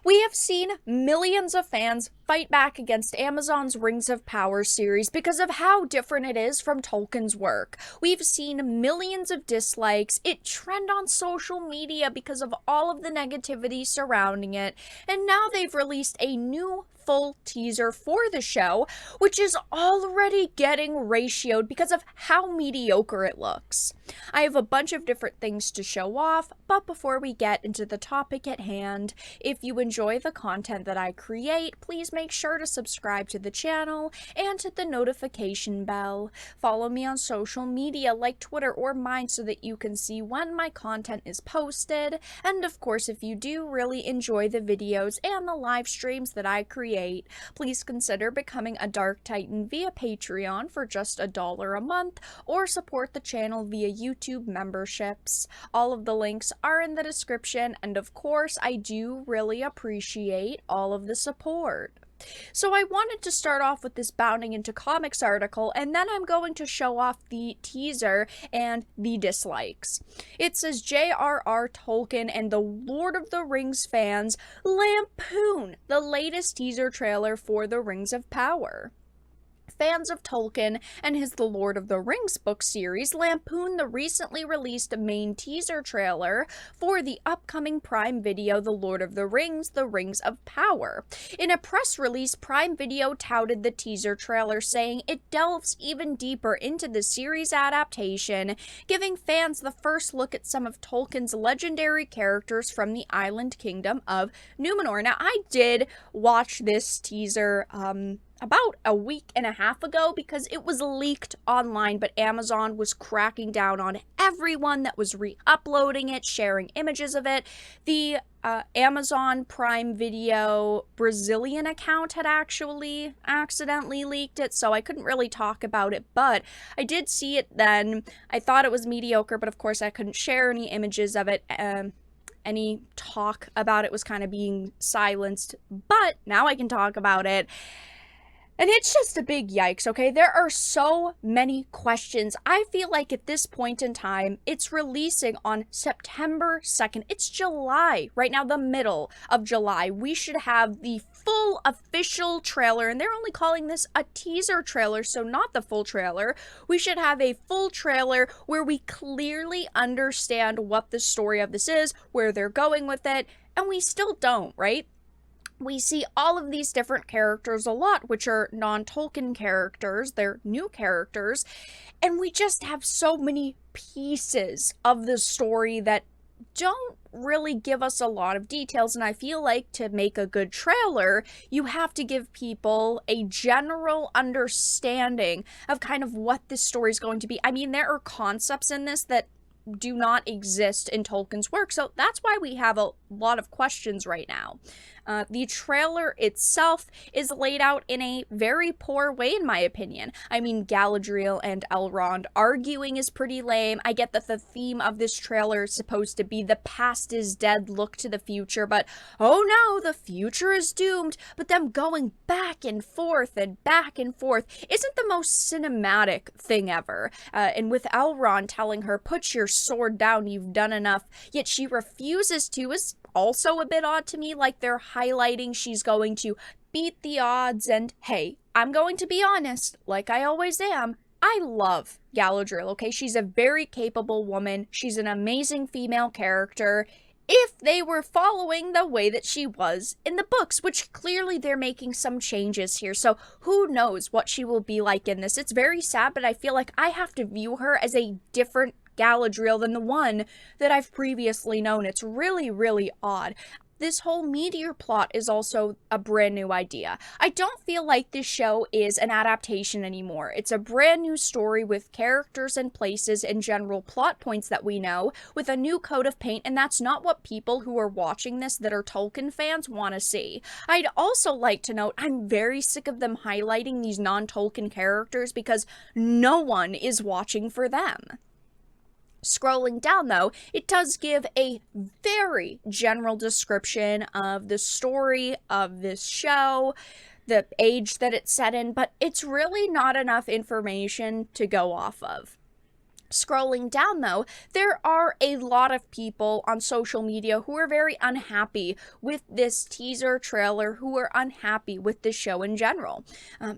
We have seen millions of fans fight back against Amazon's Rings of Power series because of how different it is from Tolkien's work. We've seen millions of dislikes, it trend on social media because of all of the negativity surrounding it, and now they've released a new full teaser for the show, which is already getting ratioed because of how mediocre it looks. I have a bunch of different things to show off, but before we get into the topic at hand, if you enjoy the content that I create, please make sure to subscribe to the channel and hit the notification bell. Follow me on social media like Twitter or mine so that you can see when my content is posted. And of course, if you do really enjoy the videos and the live streams that I create, please consider becoming a Dark Titan via Patreon for just $1 a month, or support the channel via YouTube memberships. All of the links are in the description, and of course, I do really appreciate all of the support. So I wanted to start off with this Bounding into Comics article, and then I'm going to show off the teaser and the dislikes. It says J.R.R. Tolkien and the Lord of the Rings fans lampoon the latest teaser trailer for the Rings of Power. Fans of Tolkien and his The Lord of the Rings book series lampoon the recently released main teaser trailer for the upcoming Prime Video The Lord of the Rings of Power. In a press release, Prime Video touted the teaser trailer, saying it delves even deeper into the series adaptation, giving fans the first look at some of Tolkien's legendary characters from the island kingdom of Numenor. Now, I did watch this teaser about a week and a half ago because it was leaked online, but Amazon was cracking down on everyone that was re-uploading it, sharing images of it. The Amazon Prime Video Brazilian account had actually accidentally leaked it, so I couldn't really talk about it, but I did see it then. I thought it was mediocre, but of course I couldn't share any images of it. Any talk about it was kind of being silenced, but now I can talk about it. And it's just a big yikes, okay? There are so many questions. I feel like at this point in time, it's releasing on September 2nd. It's July, right now, the middle of July. We should have the full official trailer, and they're only calling this a teaser trailer, so not the full trailer. We should have a full trailer where we clearly understand what the story of this is, where they're going with it, and we still don't, right? We see all of these different characters a lot, which are non-Tolkien characters, they're new characters, and we just have so many pieces of the story that don't really give us a lot of details, and I feel like to make a good trailer, you have to give people a general understanding of kind of what this story is going to be. I mean, there are concepts in this that do not exist in Tolkien's work, so that's why we have a lot of questions right now. The trailer itself is laid out in a very poor way, in my opinion. I mean, Galadriel and Elrond arguing is pretty lame. I get that the theme of this trailer is supposed to be the past is dead, look to the future, but oh no, the future is doomed. But them going back and forth isn't the most cinematic thing ever. And with Elrond telling her, put your sword down, you've done enough, yet she refuses to, is also a bit odd to me. Like, they're highlighting she's going to beat the odds, and hey, I'm going to be honest, like I always am, I love Galadriel, okay? She's a very capable woman, she's an amazing female character, if they were following the way that she was in the books, which clearly they're making some changes here, so who knows what she will be like in this. It's very sad, but I feel like I have to view her as a different Galadriel than the one that I've previously known. It's really, really odd. This whole meteor plot is also a brand new idea. I don't feel like this show is an adaptation anymore. It's a brand new story with characters and places and general plot points that we know, with a new coat of paint, and that's not what people who are watching this that are Tolkien fans want to see. I'd also like to note, I'm very sick of them highlighting these non-Tolkien characters because no one is watching for them. Scrolling down, though, it does give a very general description of the story of this show, the age that it's set in, but it's really not enough information to go off of. Scrolling down, though, there are a lot of people on social media who are very unhappy with this teaser trailer, who are unhappy with the show in general.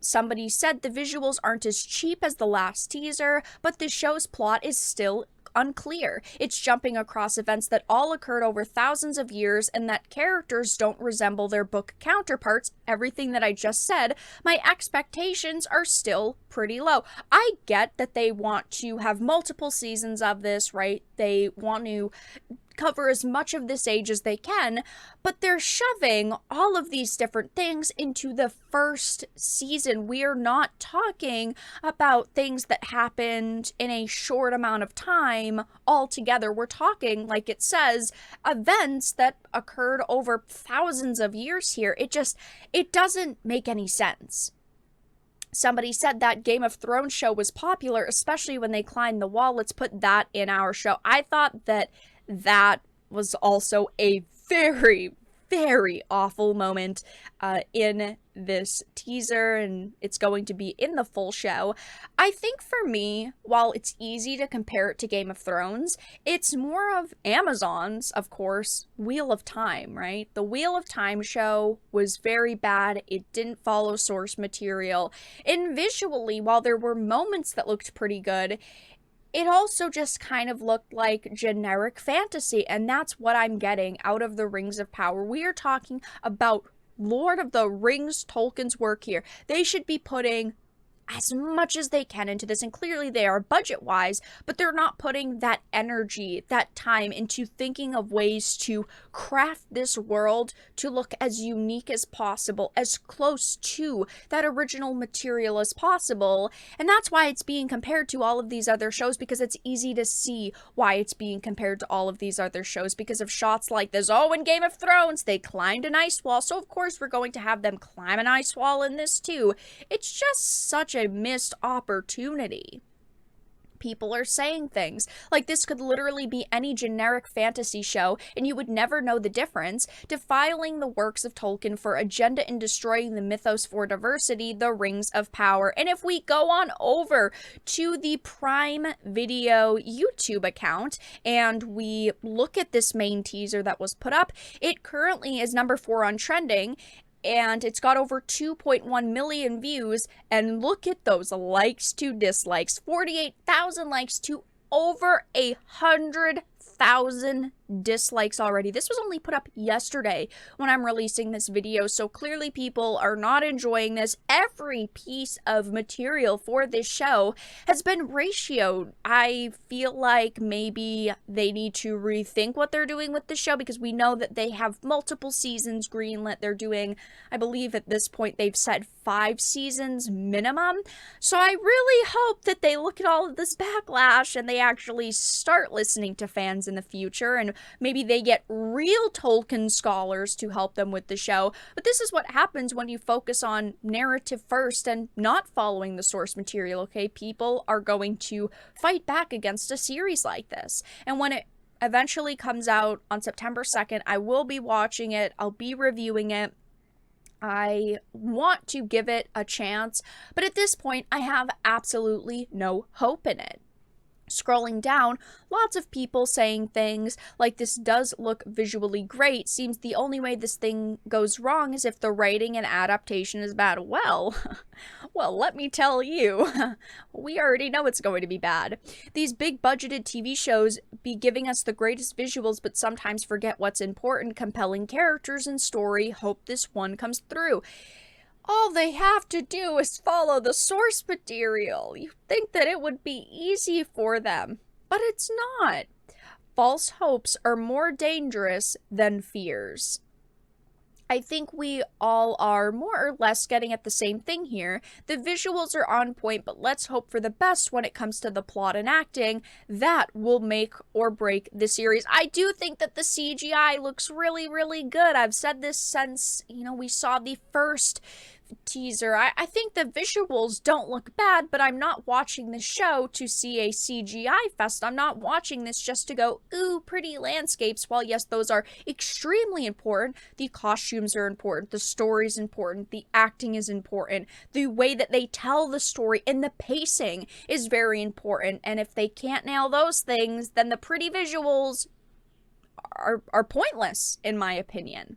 Somebody said the visuals aren't as cheap as the last teaser, but the show's plot is still unclear. It's jumping across events that all occurred over thousands of years and that characters don't resemble their book counterparts. Everything that I just said, my expectations are still pretty low. I get that they want to have multiple seasons of this, right? They want to cover as much of this age as they can, but they're shoving all of these different things into the first season. We are not talking about things that happened in a short amount of time altogether. We're talking, like it says, events that occurred over thousands of years here. It doesn't make any sense. Somebody said that Game of Thrones show was popular, especially when they climbed the wall. Let's put that in our show. I thought that was also a very, very awful moment in this teaser, and it's going to be in the full show. I think for me, while it's easy to compare it to Game of Thrones, it's more of Amazon's, of course, Wheel of Time, right? The Wheel of Time show was very bad. It didn't follow source material. And visually, while there were moments that looked pretty good, it also just kind of looked like generic fantasy, and that's what I'm getting out of the Rings of Power. We are talking about Lord of the Rings, Tolkien's work here. They should be putting as much as they can into this, and clearly they are budget-wise, but they're not putting that energy, that time into thinking of ways to craft this world to look as unique as possible, as close to that original material as possible, and that's why it's being compared to all of these other shows, because it's easy to see why it's being compared to all of these other shows, because of shots like this. Oh, in Game of Thrones, they climbed an ice wall, so of course we're going to have them climb an ice wall in this too. It's just such a missed opportunity. People are saying things like this could literally be any generic fantasy show and you would never know the difference. Defiling the works of Tolkien for agenda and destroying the mythos for diversity, the Rings of Power. And if we go on over to the Prime Video YouTube account and we look at this main teaser that was put up, it currently is number 4 on trending, and it's got over 2.1 million views, and look at those likes to dislikes. 48,000 likes to over 100,000 dislikes already. This was only put up yesterday when I'm releasing this video, so clearly people are not enjoying this. Every piece of material for this show has been ratioed. I feel like maybe they need to rethink what they're doing with the show, because we know that they have multiple seasons greenlit. They're doing, I believe at this point they've said 5 seasons minimum. So I really hope that they look at all of this backlash and they actually start listening to fans in the future, and maybe they get real Tolkien scholars to help them with the show. But this is what happens when you focus on narrative first and not following the source material, okay? People are going to fight back against a series like this. And when it eventually comes out on September 2nd, I will be watching it. I'll be reviewing it. I want to give it a chance, but at this point, I have absolutely no hope in it. Scrolling down, lots of people saying things like this does look visually great. Seems the only way this thing goes wrong is if the writing and adaptation is bad. Well, let me tell you, we already know it's going to be bad. These big budgeted TV shows be giving us the greatest visuals, but sometimes forget what's important: compelling characters and story. Hope this one comes through. All they have to do is follow the source material. You think that it would be easy for them, but it's not. False hopes are more dangerous than fears. I think we all are more or less getting at the same thing here. The visuals are on point, but let's hope for the best when it comes to the plot and acting. That will make or break the series. I do think that the CGI looks really, really good. I've said this since, we saw the first teaser. I think the visuals don't look bad, but I'm not watching the show to see a CGI fest. I'm not watching this just to go, ooh, pretty landscapes. While yes, those are extremely important, the costumes are important, the story's important, the acting is important, the way that they tell the story and the pacing is very important. And if they can't nail those things, then the pretty visuals are pointless, in my opinion.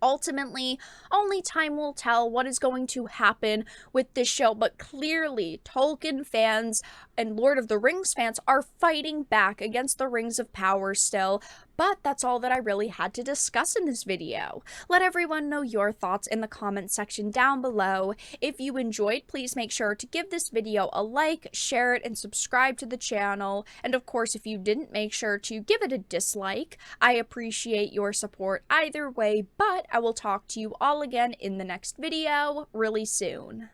Ultimately, only time will tell what is going to happen with this show, but clearly Tolkien fans and Lord of the Rings fans are fighting back against the Rings of Power still. But that's all that I really had to discuss in this video. Let everyone know your thoughts in the comment section down below. If you enjoyed, please make sure to give this video a like, share it, and subscribe to the channel. And of course, if you didn't, make sure to give it a dislike. I appreciate your support either way, but I will talk to you all again in the next video really soon.